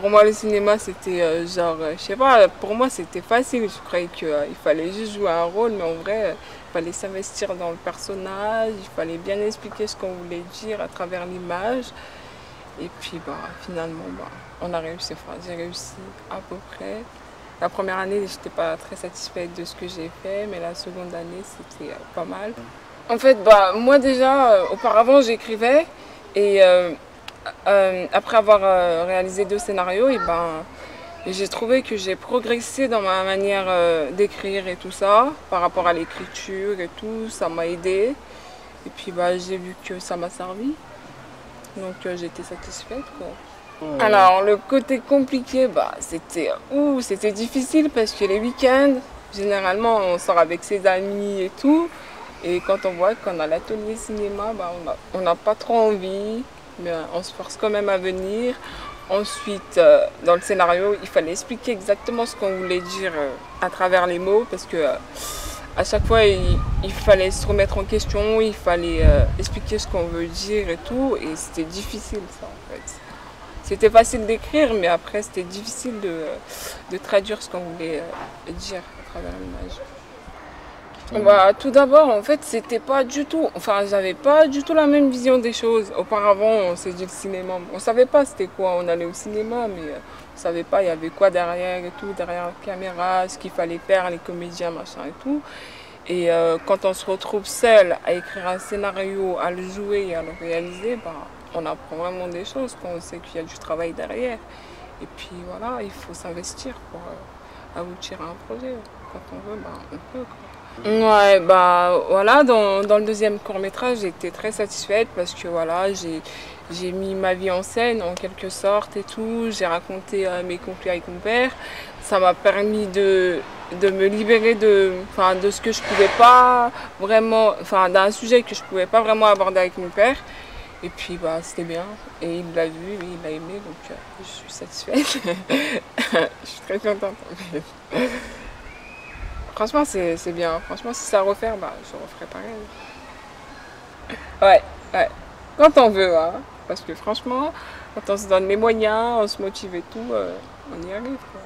pour moi, le cinéma, c'était genre, je sais pas, pour moi, c'était facile. Je croyais qu'il fallait juste jouer un rôle, mais en vrai, il fallait s'investir dans le personnage, il fallait bien expliquer ce qu'on voulait dire à travers l'image. Et puis, bah, finalement, bah, on a réussi, enfin, j'ai réussi à peu près. La première année, j'étais pas très satisfaite de ce que j'ai fait, mais la seconde année, c'était pas mal. En fait, bah, moi déjà, auparavant, j'écrivais et après avoir réalisé 2 scénarios, et ben, j'ai trouvé que j'ai progressé dans ma manière d'écrire et tout ça, par rapport à l'écriture et tout, ça m'a aidé. Et puis bah, j'ai vu que ça m'a servi, donc j'étais satisfaite, quoi. Alors le côté compliqué, bah, c'était difficile parce que les week-ends, généralement on sort avec ses amis et tout. Et quand on voit qu'on a l'atelier cinéma, bah, on n'a pas trop envie, mais on se force quand même à venir. Ensuite, dans le scénario, il fallait expliquer exactement ce qu'on voulait dire à travers les mots, parce que à chaque fois, il fallait se remettre en question, il fallait expliquer ce qu'on veut dire et tout, et c'était difficile ça en fait. C'était facile d'écrire, mais après c'était difficile de traduire ce qu'on voulait dire à travers l'image. Bah, tout d'abord, en fait, c'était pas du tout. Enfin, j'avais pas du tout la même vision des choses. Auparavant, on s'est dit le cinéma. On savait pas c'était quoi. On allait au cinéma, mais on savait pas il y avait quoi derrière et tout, derrière la caméra, ce qu'il fallait faire, les comédiens, machin et tout. Et quand on se retrouve seul à écrire un scénario, à le jouer et à le réaliser, bah, on apprend vraiment des choses quand on sait qu'il y a du travail derrière. Et puis voilà, il faut s'investir pour aboutir à un projet. Quand on veut, bah, on peut, quoi. Ouais, bah voilà, dans le deuxième court-métrage, j'étais très satisfaite parce que voilà, j'ai mis ma vie en scène en quelque sorte et tout. J'ai raconté mes conflits avec mon père. Ça m'a permis de me libérer enfin, de ce que je pouvais pas vraiment, enfin, d'un sujet que je pouvais pas vraiment aborder avec mon père. Et puis bah c'était bien. Et il l'a vu, et il l'a aimé, donc je suis satisfaite. Je suis très contente. Franchement, c'est bien. Franchement, si c'est à refaire, bah, je referai pareil. Ouais, ouais. Quand on veut, hein. Parce que franchement, quand on se donne les moyens, on se motive et tout, on y arrive, quoi.